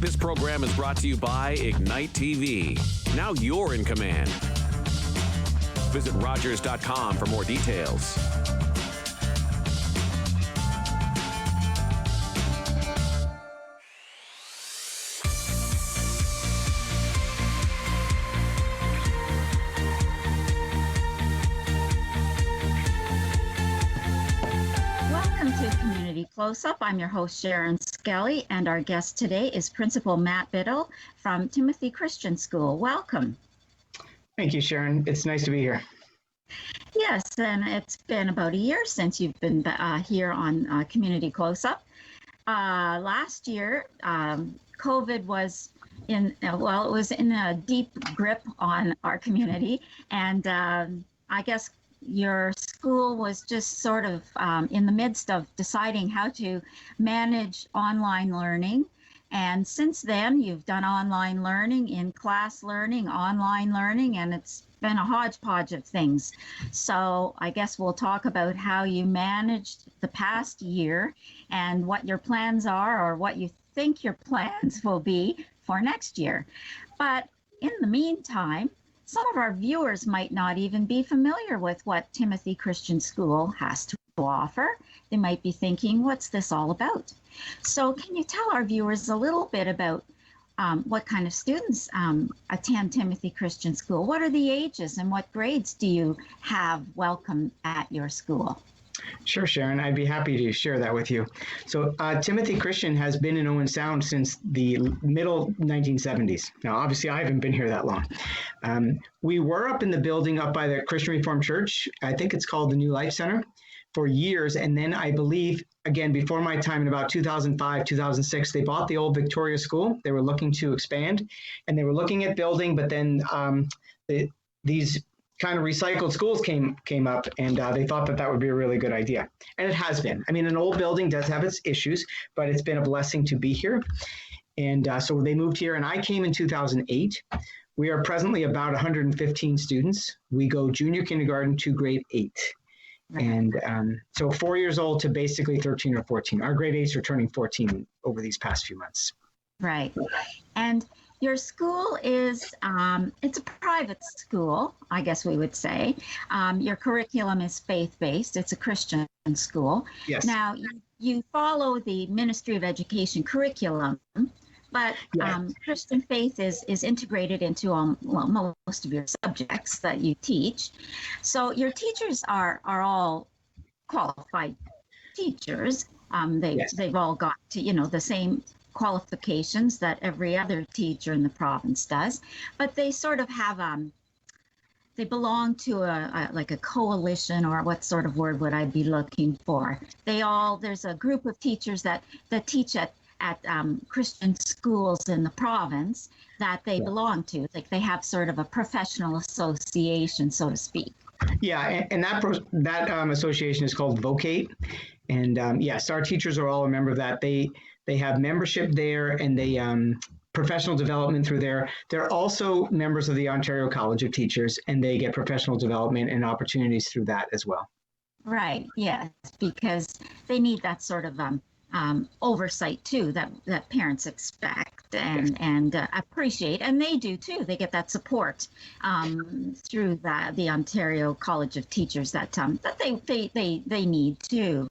This program is brought to you by Ignite TV. Now you're in command. Visit Rogers.com for more details. Welcome to Community Close-Up. I'm your host, Sharen Skelly, and our guest today is Principal Matt Bittel from Timothy Christian School. Welcome. Thank you, Sharon. It's nice to be here. Yes, and it's been about a year since you've been here on Community Close-Up. Last year, COVID was it was in a deep grip on our community, and I guess your school was just sort of in the midst of deciding how to manage online learning. And since then, you've done online learning, in-class learning, online learning, and it's been a hodgepodge of things. So I guess we'll talk about how you managed the past year and what your plans are, or what you think your plans will be for next year. But in the meantime, some of our viewers might not even be familiar with what Timothy Christian School has to offer. They might be thinking, what's this all about? So can you tell our viewers a little bit about what kind of students attend Timothy Christian School? What are the ages and what grades do you have welcome at your school? Sure, Sharon. I'd be happy to share that with you. So Timothy Christian has been in Owen Sound since the middle 1970s. Now, obviously, I haven't been here that long. We were up in the building up by the Christian Reformed Church. I think it's called the New Life Center for years. And then I believe, again, before my time in about 2005, 2006, they bought the old Victoria School. They were looking to expand and they were looking at building, but then these kind of recycled schools came up, and they thought that would be a really good idea. And it has been. I mean, an old building does have its issues, but it's been a blessing to be here. And so they moved here, and I came in 2008. We are presently about 115 students. We go junior kindergarten to grade 8. And so 4 years old to basically 13 or 14. Our grade 8s are turning 14 over these past few months. Right. And your school is, it's a private school, I guess we would say. Your curriculum is faith-based. It's a Christian school. Yes. Now, you follow the Ministry of Education curriculum, but Christian faith is integrated into most of your subjects that you teach. So your teachers are all qualified teachers. They've all got to, the same qualifications that every other teacher in the province does, but they sort of have they belong to like a coalition, or what sort of word would I be looking for? There's a group of teachers that teach at Christian schools in the province that they belong to. Like they have sort of a professional association, so to speak. Yeah, and that association is called Vocate, and yes, our teachers are all a member of that. They have membership there, and they professional development through there. They're also members of the Ontario College of Teachers, and they get professional development and opportunities through that as well. Right. Yes, because they need that sort of oversight too that parents expect and appreciate, and they do too. They get that support through the Ontario College of Teachers that they need too.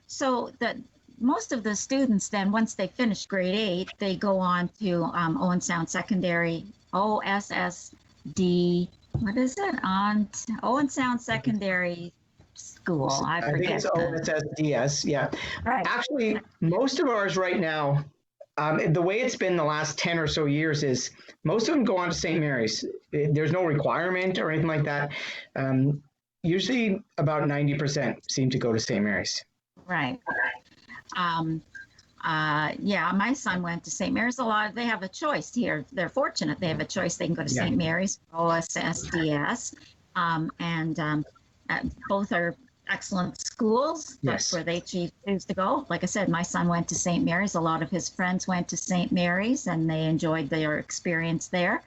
So that most of the students then, once they finish grade 8, they go on to Owen Sound Secondary, OSSD. What is it? On Owen Sound Secondary School. I forget. think it's OSSDS. Yeah. Right. Actually, most of ours right now, the way it's been the last 10 or so years is most of them go on to St. Mary's. There's no requirement or anything like that. Usually about 90% seem to go to St. Mary's. Right. My son went to St. Mary's. They have a choice here. They're fortunate. They have a choice. They can go to St. Mary's, OSSDS, and both are excellent schools. That's where they choose to go. Like I said, my son went to St. Mary's. A lot of his friends went to St. Mary's, and they enjoyed their experience there.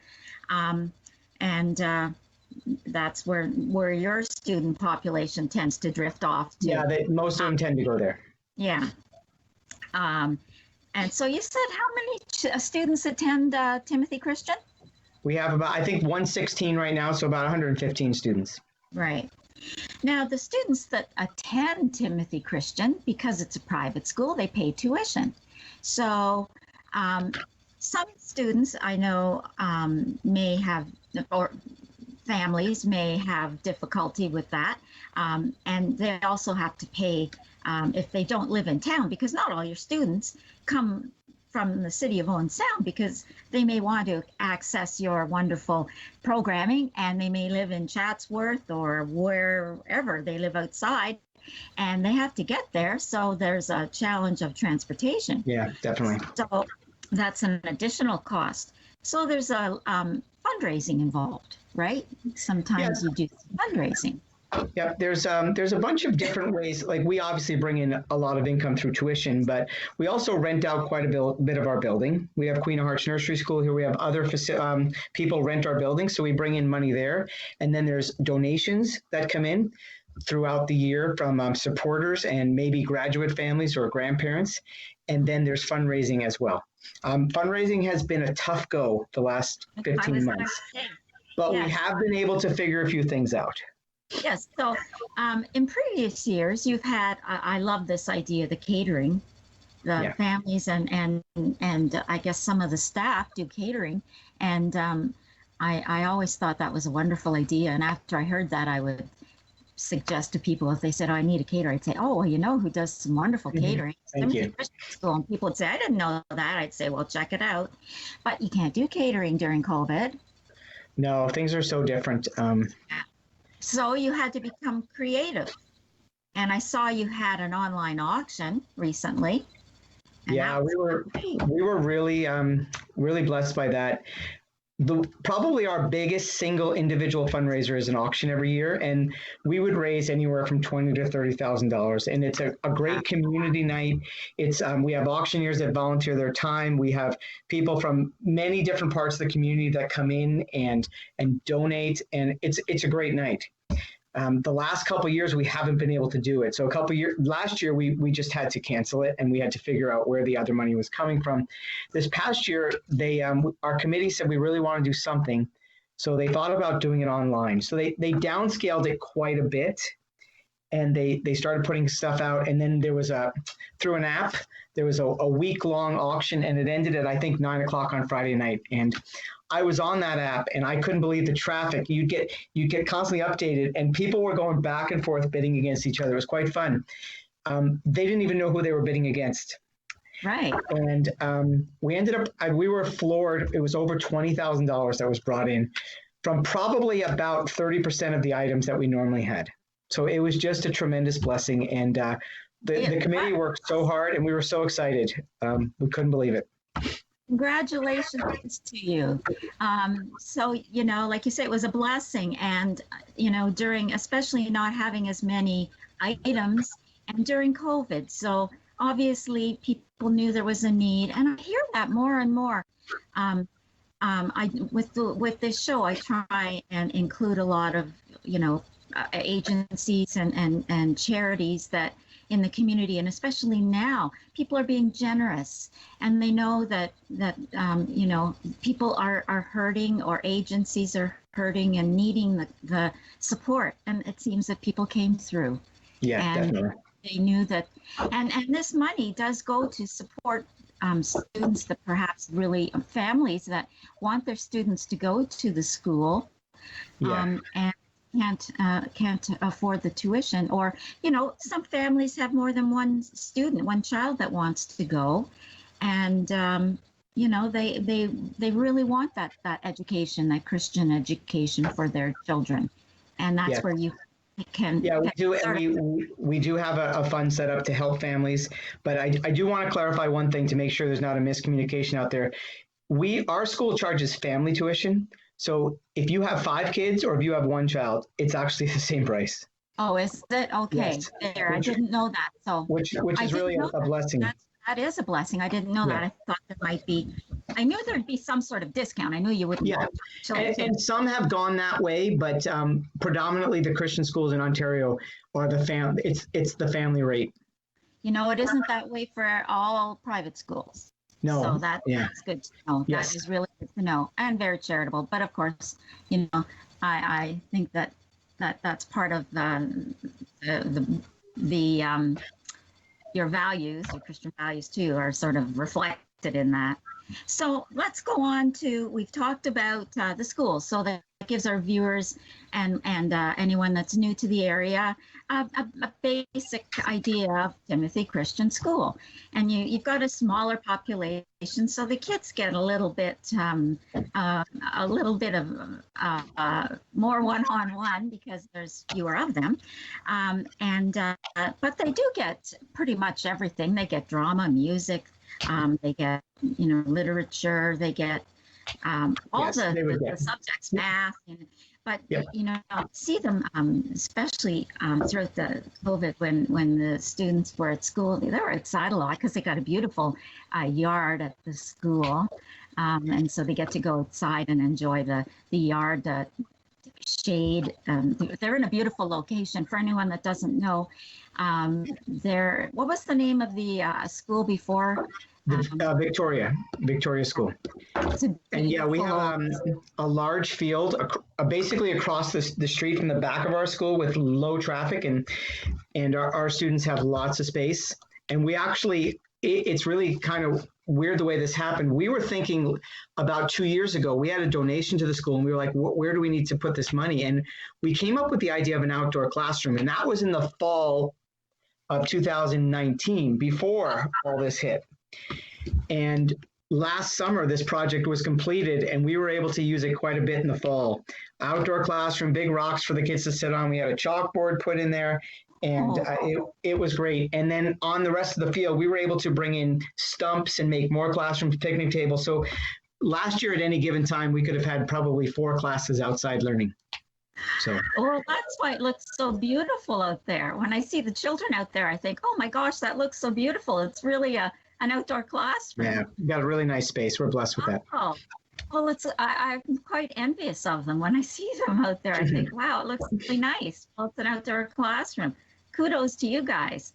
That's where your student population tends to drift off to. Yeah, most of them tend to go there. Yeah. And so you said how many students attend Timothy Christian? We have about, I think, 116 right now, so about 115 students. Right. Now, the students that attend Timothy Christian, because it's a private school, they pay tuition. So some students I know may have, or families may have difficulty with that. And they also have to pay if they don't live in town, because not all your students come from the city of Owen Sound, because they may want to access your wonderful programming, and they may live in Chatsworth or wherever they live outside, and they have to get there. So there's a challenge of transportation. Yeah, definitely. So that's an additional cost. So there's a fundraising involved, right? Sometimes you do fundraising. Yeah, there's a bunch of different ways. Like, we obviously bring in a lot of income through tuition, but we also rent out quite a bit of our building. We have Queen of Hearts Nursery School here. We have other people rent our building, so we bring in money there. And then there's donations that come in throughout the year from supporters and maybe graduate families or grandparents. And then there's fundraising as well. Fundraising has been a tough go the last 15 months, but we have been able to figure a few things out. Yes. So in previous years, you've had, I love this idea, the catering, the families and I guess some of the staff do catering. And I always thought that was a wonderful idea. And after I heard that, I would suggest to people, if they said, oh, I need a caterer, I'd say, oh, well, you know who does some wonderful catering? Thank you. School. And people would say, I didn't know that. I'd say, well, check it out. But you can't do catering during COVID. No, things are so different. So you had to become creative. And I saw you had an online auction recently. Yeah, we were really really blessed by that. Probably our biggest single individual fundraiser is an auction every year, and we would raise anywhere from $20,000 to $30,000. And it's a great community night. It's we have auctioneers that volunteer their time. We have people from many different parts of the community that come in and donate, and it's a great night. The last couple of years, we haven't been able to do it. So last year, we just had to cancel it, and we had to figure out where the other money was coming from. This past year, our committee said we really want to do something. So they thought about doing it online. So they downscaled it quite a bit, and they started putting stuff out. And then there was through an app, there was a week-long auction, and it ended at, I think, 9:00 on Friday night. And I was on that app, and I couldn't believe the traffic. You'd get constantly updated, and people were going back and forth bidding against each other. It was quite fun. They didn't even know who they were bidding against. Right. And we were floored. It was over $20,000 that was brought in from probably about 30% of the items that we normally had. So it was just a tremendous blessing. And the committee worked so hard, and we were so excited. We couldn't believe it. Congratulations to you. So, like you say, it was a blessing. And, during, especially not having as many items and during COVID. So obviously people knew there was a need. And I hear that more and more. With this show, I try and include a lot of, agencies and charities that in the community, and especially now, people are being generous, and they know that people are hurting, or agencies are hurting and needing the support. And it seems that people came through. Yeah, and definitely. They knew that, and this money does go to support students that perhaps really families that want their students to go to the school, and can't afford the tuition, or some families have more than one child that wants to go, and they really want that education, that Christian education for their children, and that's where you can. Yeah, we do, and we do have a fund set up to help families, but I do want to clarify one thing to make sure there's not a miscommunication out there. Our school charges family tuition. So if you have 5 kids or if you have 1 child, it's actually the same price. Oh, is it? Okay. Yes. There, I didn't know that. So which is really a blessing. That is a blessing. I didn't know that. I thought there might be. I knew there'd be some sort of discount. I knew you wouldn't. Yeah, and some have gone that way, but predominantly the Christian schools in Ontario are the it's the family rate. it isn't that way for all private schools. No. So that's good to know. Yes. That is really good to know, and very charitable. But of course, I think that's part of the your values, your Christian values too, are sort of reflected in that. So let's go on to, we've talked about the schools, so that gives our viewers and anyone that's new to the area a basic idea of Timothy Christian School. And you've got a smaller population, so the kids get a little bit of more one-on-one because there's fewer of them, but they do get pretty much everything. They get drama, music. They get, literature. They get all the subjects, math. But see them, especially throughout the COVID, when the students were at school, they were excited a lot because they got a beautiful yard at the school, and so they get to go outside and enjoy the yard. Shade. They're in a beautiful location. For anyone that doesn't know, what was the name of the school before? Victoria School. And yeah, we have a large field basically across the street from the back of our school with low traffic, and our students have lots of space. And we actually, it's really kind of weird the way this happened. We were thinking about 2 years ago, we had a donation to the school and we were like, where do we need to put this money? And we came up with the idea of an outdoor classroom, and that was in the fall of 2019, before all this hit. And last summer, this project was completed and we were able to use it quite a bit in the fall. Outdoor classroom, big rocks for the kids to sit on. We had a chalkboard put in there, and it was great. And then on the rest of the field, we were able to bring in stumps and make more classrooms, picnic tables. So last year at any given time, we could have had probably 4 classes outside learning. So. Well, that's why it looks so beautiful out there. When I see the children out there, I think, oh my gosh, that looks so beautiful. It's really an outdoor classroom. Yeah, we got a really nice space. We're blessed with that. Oh, well, I'm quite envious of them. When I see them out there, I think, wow, it looks really nice. Well, it's an outdoor classroom. Kudos to you guys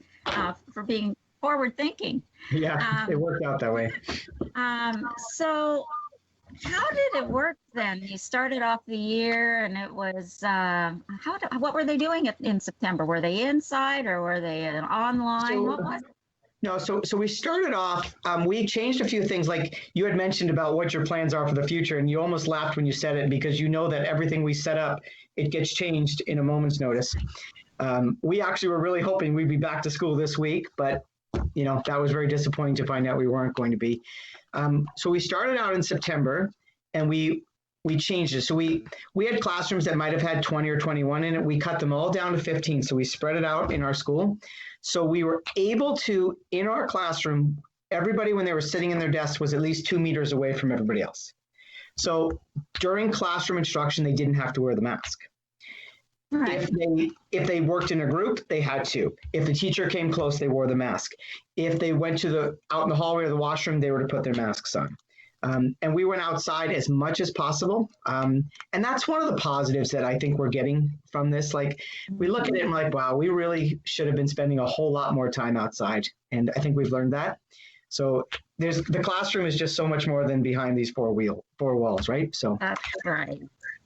for being forward thinking. Yeah, it worked out that way. So how did it work then? You started off the year and it was, what were they doing in September? Were they inside or were they online? What was it? No, so we started off, we changed a few things, like you had mentioned about what your plans are for the future, and you almost laughed when you said it because you know that everything we set up, it gets changed in a moment's notice. We actually were really hoping we'd be back to school this week, but that was very disappointing to find out we weren't going to be. So we started out in September and we changed it. So we had classrooms that might have had 20 or 21 in it. We cut them all down to 15. So we spread it out in our school. So we were able to, in our classroom, everybody when they were sitting in their desks was at least 2 meters away from everybody else. So during classroom instruction, they didn't have to wear the mask. Right. If they worked in a group, they had to. If the teacher came close, they wore the mask. If they went out in the hallway or the washroom, they were to put their masks on. And we went outside as much as possible. And that's one of the positives that I think we're getting from this. Like, we look at it and we're like, wow, we really should have been spending a whole lot more time outside. And I think we've learned that. So the classroom is just so much more than behind these four walls, right? So that's right.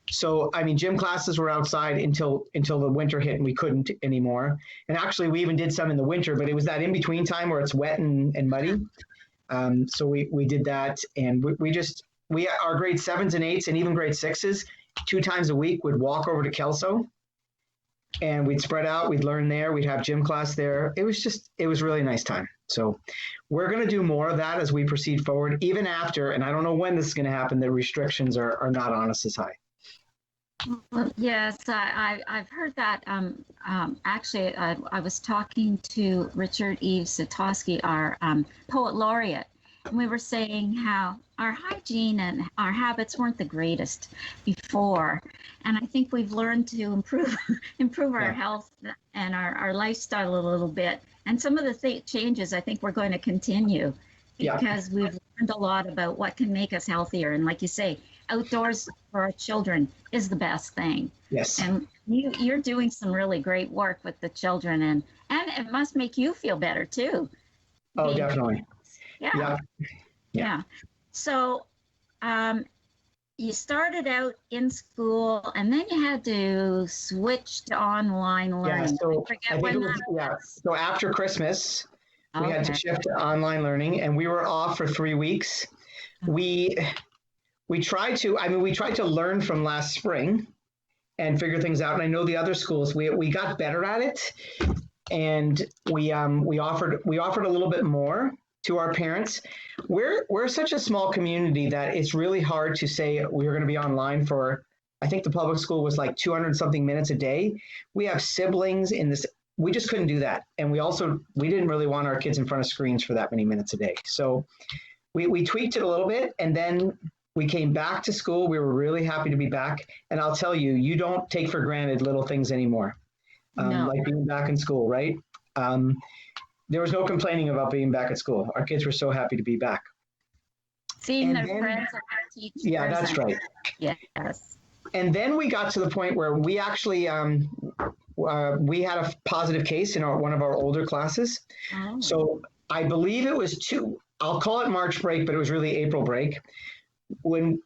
So, I mean, gym classes were outside until the winter hit and we couldn't anymore. And actually, we even did some in the winter, but it was that in-between time where it's wet and muddy. So we did that, and our grade 7s and 8s and even grade 6s 2 times a week would walk over to Kelso, and we'd spread out. We'd learn there. We'd have gym class there. It was really a nice time. So we're going to do more of that as we proceed forward, even after, and I don't know when this is going to happen, the restrictions are not on us as high. Well, yes, I've heard that. Actually, I was talking to Richard Eves Satosky, our poet laureate, and we were saying how our hygiene and our habits weren't the greatest before, and I think we've learned to improve our health and our lifestyle a little bit. And some of the changes I think we're going to continue Yeah. because we've learned a lot about what can make us healthier. And like you say, outdoors for our children is the best thing. Yes. And you're doing some really great work with the children, and it must make you feel better too. Oh, being- definitely. Yeah. Yeah. Yeah. So, you started out in school, and then you had to switch to online Yeah. learning. So I forget I think when it was, that yeah. was. So after Christmas, we had to Okay. shift to online learning, and we were off for 3 weeks. We tried to learn from last spring and figure things out. And I know the other schools, we got better at it, and we offered a little bit more to our parents. We're such a small community that it's really hard to say we're going to be online for. I think the public school was like 200 something minutes a day. We have siblings in this. We just couldn't do that, and we didn't really want our kids in front of screens for that many minutes a day. So we tweaked it a little bit, and then we came back to school. We were really happy to be back. And I'll tell you, you don't take for granted little things anymore, No. like being back in school, right? There was no complaining about being back at school. Our kids were so happy to be back. Seeing And their then- friends and their teachers. Yeah, that's right. Yes. And then we got to the point where we actually, we had a positive case in one of our older classes. Oh. So I believe it was I'll call it March break, but it was really April break. When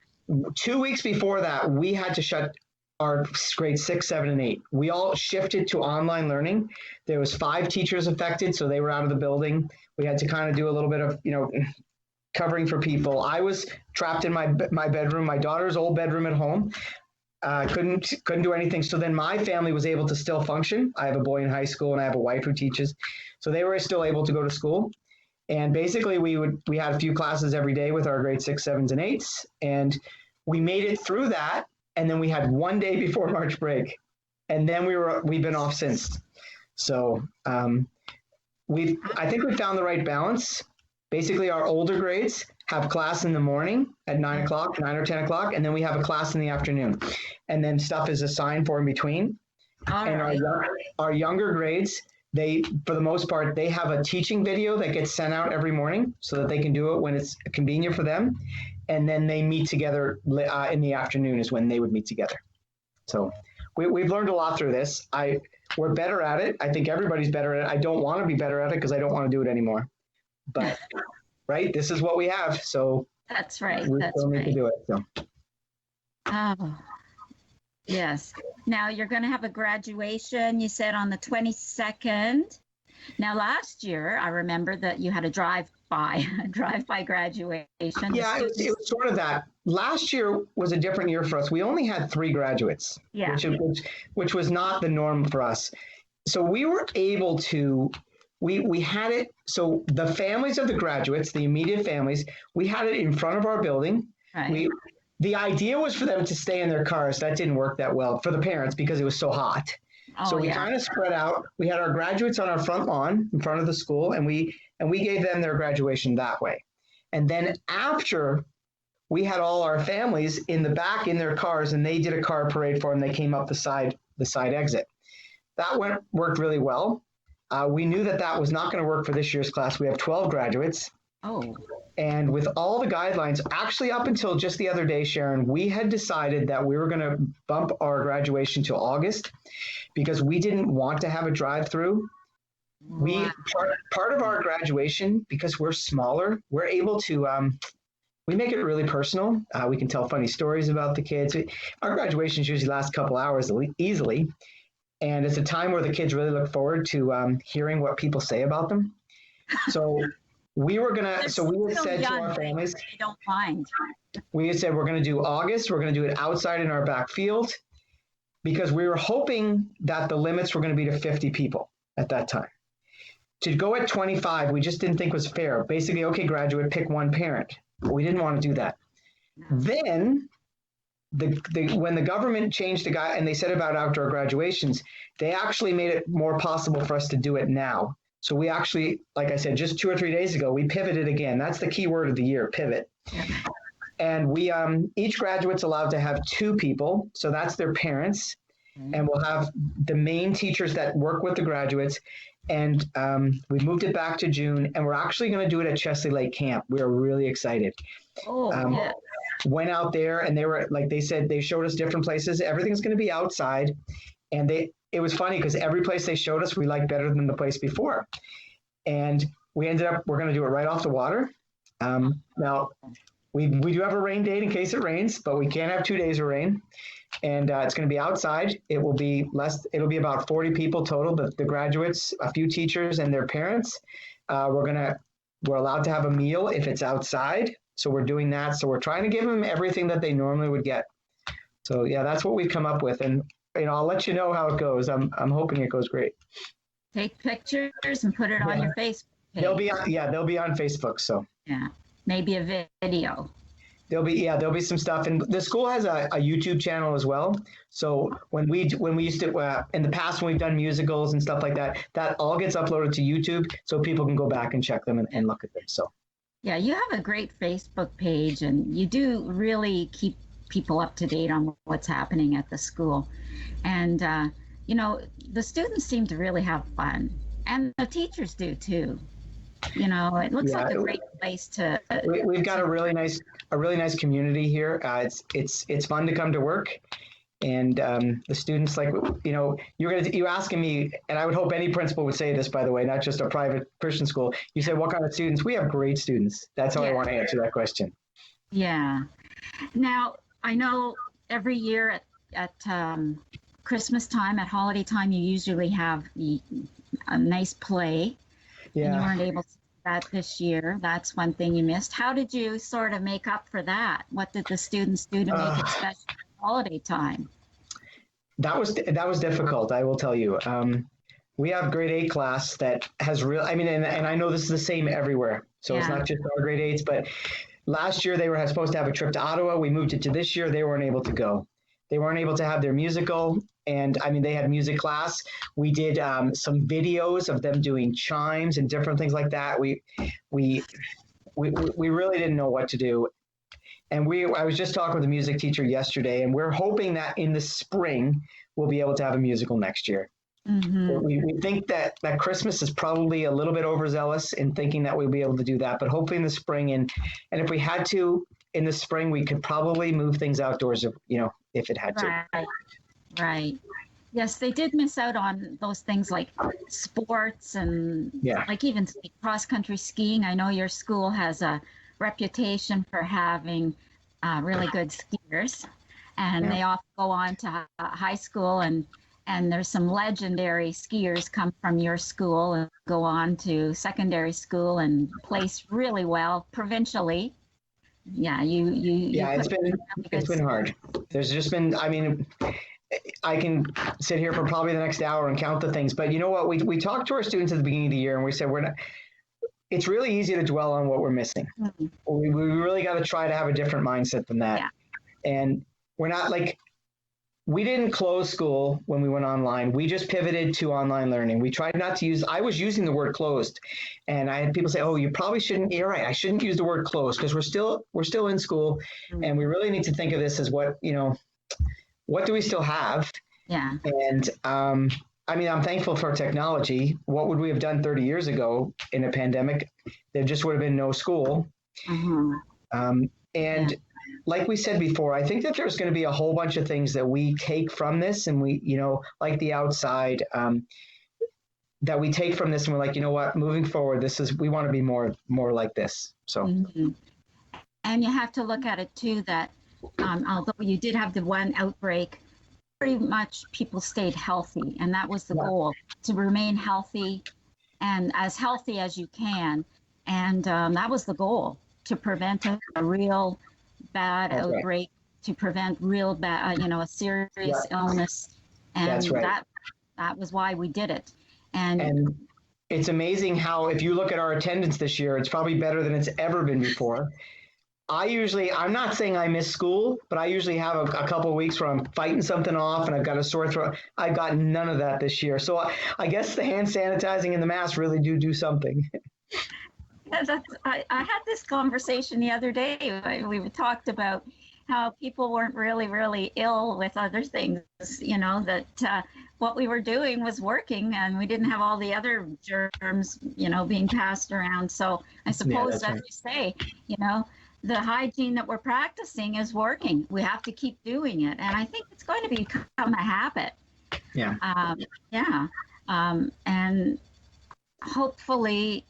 2 weeks before that, we had to shut our grades 6, 7, and 8. We all shifted to online learning. There was 5 teachers affected, so they were out of the building. We had to kind of do a little bit of, covering for people. I was trapped in my bedroom, my daughter's old bedroom at home. Couldn't do anything. So then my family was able to still function. I have a boy in high school and I have a wife who teaches. So they were still able to go to school. And basically we had a few classes every day with our grade 6, 7s, and 8s. And we made it through that. And then we had one day before March break. And then we've been off since. So I think we found the right balance. Basically our older grades have class in the morning at 9 o'clock, 9 or 10 o'clock. And then we have a class in the afternoon. And then stuff is assigned for in between. All And right. our younger grades, for the most part, they have a teaching video that gets sent out every morning so that they can do it when it's convenient for them. And then they meet together in the afternoon is when they would meet together. So we've learned a lot through this. We're better at it. I think everybody's better at it. I don't want to be better at it because I don't want to do it anymore. But, right, this is what we have. So That's right. we That's still need to right. do it. So. Oh, yes. Now you're going to have a graduation, you said, on the 22nd. Now, last year, I remember that you had a drive-by graduation. Yeah, it was sort of that. Last year was a different year for us. We only had 3 graduates, Yeah. which was not the norm for us. So we were able to, we had it, so the families of the graduates, the immediate families, we had it in front of our building. Right. The idea was for them to stay in their cars. That didn't work that well for the parents because it was so hot. So we kind of spread out. We had our graduates on our front lawn in front of the school, and we gave them their graduation that way. And then after, we had all our families in the back in their cars, and they did a car parade for them. They came up the side exit. That worked really well. We knew that was not going to work for this year's class. We have 12 graduates. Oh. And with all the guidelines, actually up until just the other day, Sharen, we had decided that we were going to bump our graduation to August because we didn't want to have a drive-through. Wow. Part of our graduation, because we're smaller, we're able to, we make it really personal. We can tell funny stories about the kids. Our graduations usually last a couple hours easily. And it's a time where the kids really look forward to hearing what people say about them. So we had said to our families, They don't mind. we had said we're going to do August. We're going to do it outside in our back field because we were hoping that the limits were going to be to 50 people at that time. To go at 25, we just didn't think was fair. Basically, okay, graduate, pick one parent. But we didn't want to do that. Then when the government changed the guy and they said about outdoor graduations, they actually made it more possible for us to do it now. So we actually, like I said, just 2 or 3 days ago, we pivoted again. That's the key word of the year, pivot. Yeah. And we each graduate's allowed to have 2 people. So that's their parents. and we'll have the main teachers that work with the graduates. And we moved it back to June, and we're actually going to do it at Chesley Lake Camp. We are really excited. Yeah. Went out there, and they were like, they said, they showed us different places. Everything's going to be outside. And it was funny because every place they showed us, we liked better than the place before. And we're going to do it right off the water. Now, we do have a rain date in case it rains, but we can't have 2 days of rain. And it's going to be outside. It'll be about 40 people total, the graduates, a few teachers and their parents. We're allowed to have a meal if it's outside. So we're doing that. So we're trying to give them everything that they normally would get. So yeah, that's what we've come up with. And I'll let you know how it goes. I'm hoping it goes great. Take pictures and put it on your Facebook page. They'll be on Facebook. So yeah, maybe a video. There'll be some stuff, and the school has a YouTube channel as well. So when we used to in the past when we've done musicals and stuff like that, that all gets uploaded to YouTube, so people can go back and check them and look at them. So yeah, you have a great Facebook page, and you do really keep people up to date on what's happening at the school, and the students seem to really have fun, and the teachers do too. It looks like a great place to. We've got a really nice community here. It's fun to come to work, and the students you're asking me, and I would hope any principal would say this, by the way, not just a private Christian school. You said what kind of students? We have great students. That's how I want to answer that question. Yeah. Now I know every year at Christmas time, at holiday time, you usually have a nice play. Yeah. And you weren't able to do that this year. That's one thing you missed. How did you sort of make up for that? What did the students do to make it special for holiday time? That was difficult, I will tell you. We have grade 8 class that has and I know this is the same everywhere. So It's not just our grade 8s, but last year they were supposed to have a trip to Ottawa. We moved it to this year. They weren't able to go. They weren't able to have their musical. And they had music class. We did some videos of them doing chimes and different things like that. We really didn't know what to do. And I was just talking with a music teacher yesterday, and we're hoping that in the spring we'll be able to have a musical next year. Mm-hmm. We think that Christmas is probably a little bit overzealous in thinking that we'll be able to do that, but hopefully in the spring, and if we had to in the spring, we could probably move things outdoors if it had to. Right. Yes, they did miss out on those things like sports and like even cross-country skiing. I know your school has a reputation for having really good skiers, and they often go on to high school, and there's some legendary skiers come from your school and go on to secondary school and place really well provincially. Yeah, it's been hard. There's just been, I can sit here for probably the next hour and count the things, but you know what? We talked to our students at the beginning of the year, and we said it's really easy to dwell on what we're missing. Mm-hmm. We really got to try to have a different mindset than that. Yeah. And we're not we didn't close school when we went online. We just pivoted to online learning. We tried not to I was using the word closed, and I had people say, oh, you probably shouldn't, you're right, I shouldn't use the word closed because we're still in school. Mm-hmm. And we really need to think of this as what do we still have? Yeah. And I'm thankful for technology. What would we have done 30 years ago in a pandemic? There just would have been no school. Mm-hmm. Like we said before, I think that there's going to be a whole bunch of things that we take from this, and we, like the outside, that we take from this, and we're like, you know what, moving forward, we want to be more like this. So. Mm-hmm. And you have to look at it too, that although you did have the one outbreak, pretty much people stayed healthy, and that was the goal, to remain healthy and as healthy as you can. And that was the goal, to prevent a real bad outbreak, to prevent real bad, a serious illness. And that was why we did it. And it's amazing how, if you look at our attendance this year, it's probably better than it's ever been before. I'm not saying I miss school, but I usually have a couple of weeks where I'm fighting something off and I've got a sore throat. I got none of that this year. So I guess the hand sanitizing and the mask really do something. I had this conversation the other day. We talked about how people weren't really ill with other things, that what we were doing was working and we didn't have all the other germs, being passed around. So I suppose, as you say, the hygiene that we're practicing is working. We have to keep doing it. And I think it's going to become a habit. Yeah. And hopefully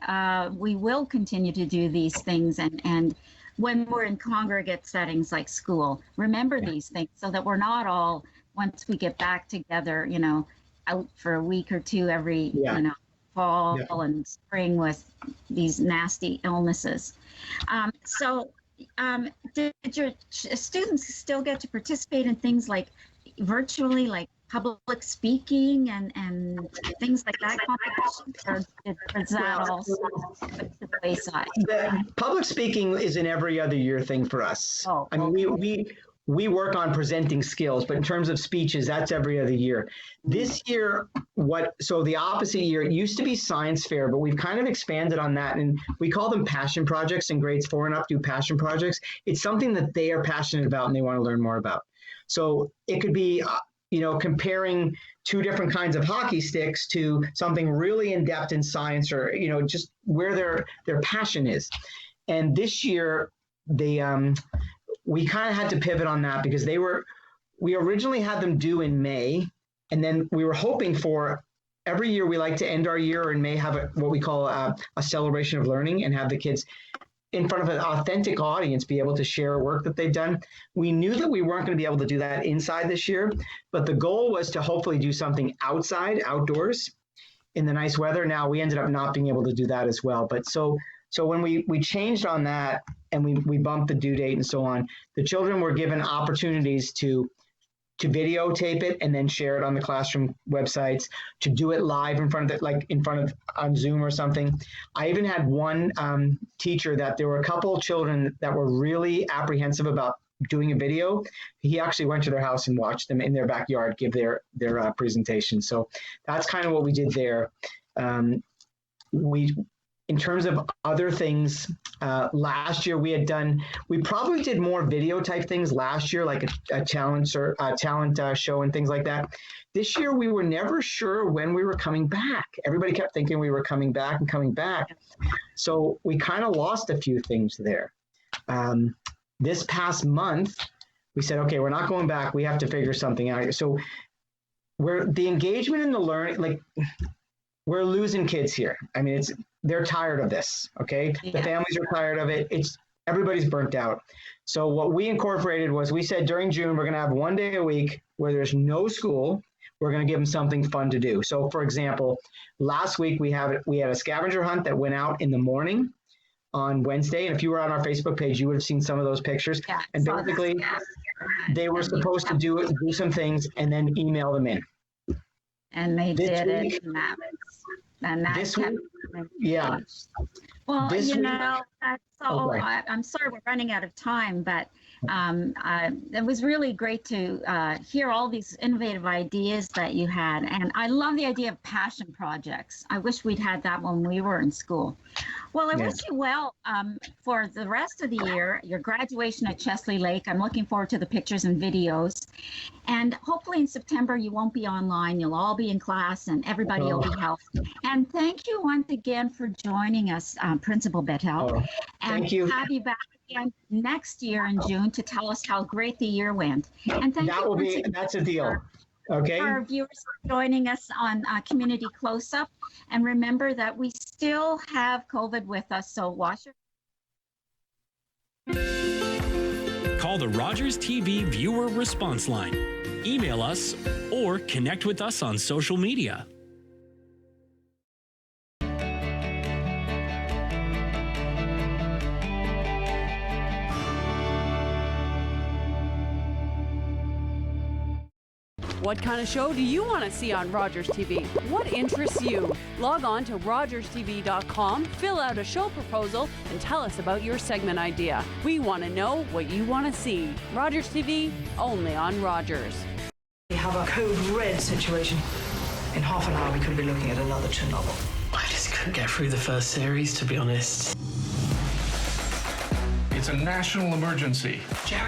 we will continue to do these things. And when we're in congregate settings like school, remember these things so that we're not all, once we get back together, out for a week or two every, fall and spring with these nasty illnesses. Did your students still get to participate in things like virtually, like public speaking and things like that competition, or is that also put to the wayside? The public speaking is an every other year thing for us. I mean, we work on presenting skills, but in terms of speeches, that's every other year. This year, so the opposite year, it used to be science fair, but we've kind of expanded on that, and we call them passion projects. In grades 4 and up, do passion projects. It's something that they are passionate about and they want to learn more about. So it could be, comparing 2 different kinds of hockey sticks to something really in depth in science, or, just where their passion is. And this year, we kind of had to pivot on that because we originally had them due in May, and then we were hoping for, every year we like to end our year in May, have what we call a celebration of learning, and have the kids in front of an authentic audience be able to share work that they've done. We knew that we weren't going to be able to do that inside this year, but the goal was to hopefully do something outdoors in the nice weather. Now we ended up not being able to do that as well. But so when we changed on that and we bumped the due date and so on, the children were given opportunities to videotape it and then share it on the classroom websites, to do it live in front of on Zoom or something. I even had one teacher that there were a couple of children that were really apprehensive about doing a video. He actually went to their house and watched them in their backyard give their presentation. So that's kind of what we did there. In terms of other things, last year we probably did more video type things last year, like a talent show and things like that. This year, we were never sure when we were coming back. Everybody kept thinking we were coming back. So we kind of lost a few things there. This past month, we said, okay, we're not going back. We have to figure something out. So the engagement in the learning, we're losing kids here. I mean, they're tired of this, okay? Yeah. The families are tired of it. Everybody's burnt out. So what we incorporated was, we said during June, we're gonna have 1 day a week where there's no school. We're gonna give them something fun to do. So for example, last week we had a scavenger hunt that went out in the morning on Wednesday. And if you were on our Facebook page, you would have seen some of those pictures. Yeah, and basically they were supposed to do some things and then email them in. And they did it. And that this kept week, yeah. Well, this week, that's all. I'm sorry we're running out of time, but it was really great to hear all these innovative ideas that you had. And I love the idea of passion projects. I wish we'd had that when we were in school. Well, I wish you well for the rest of the year, your graduation at Chesley Lake. I'm looking forward to the pictures and videos. And hopefully in September, you won't be online. You'll all be in class and everybody will be healthy. And thank you once again for joining us, Principal Bittel. Thank you. Have you back again next year in June to tell us how great the year went. And thank you. That's a deal. Okay. Our viewers for joining us on Community Close-Up. And remember that we still have COVID with us, so wash your Call the Rogers TV viewer response line. Email us or connect with us on social media. What kind of show do you want to see on Rogers TV? What interests you? Log on to rogerstv.com, fill out a show proposal, and tell us about your segment idea. We want to know what you want to see. Rogers TV, only on Rogers. We have a code red situation. In half an hour, we could be looking at another Chernobyl. I just couldn't get through the first series, to be honest. It's a national emergency. Jerry.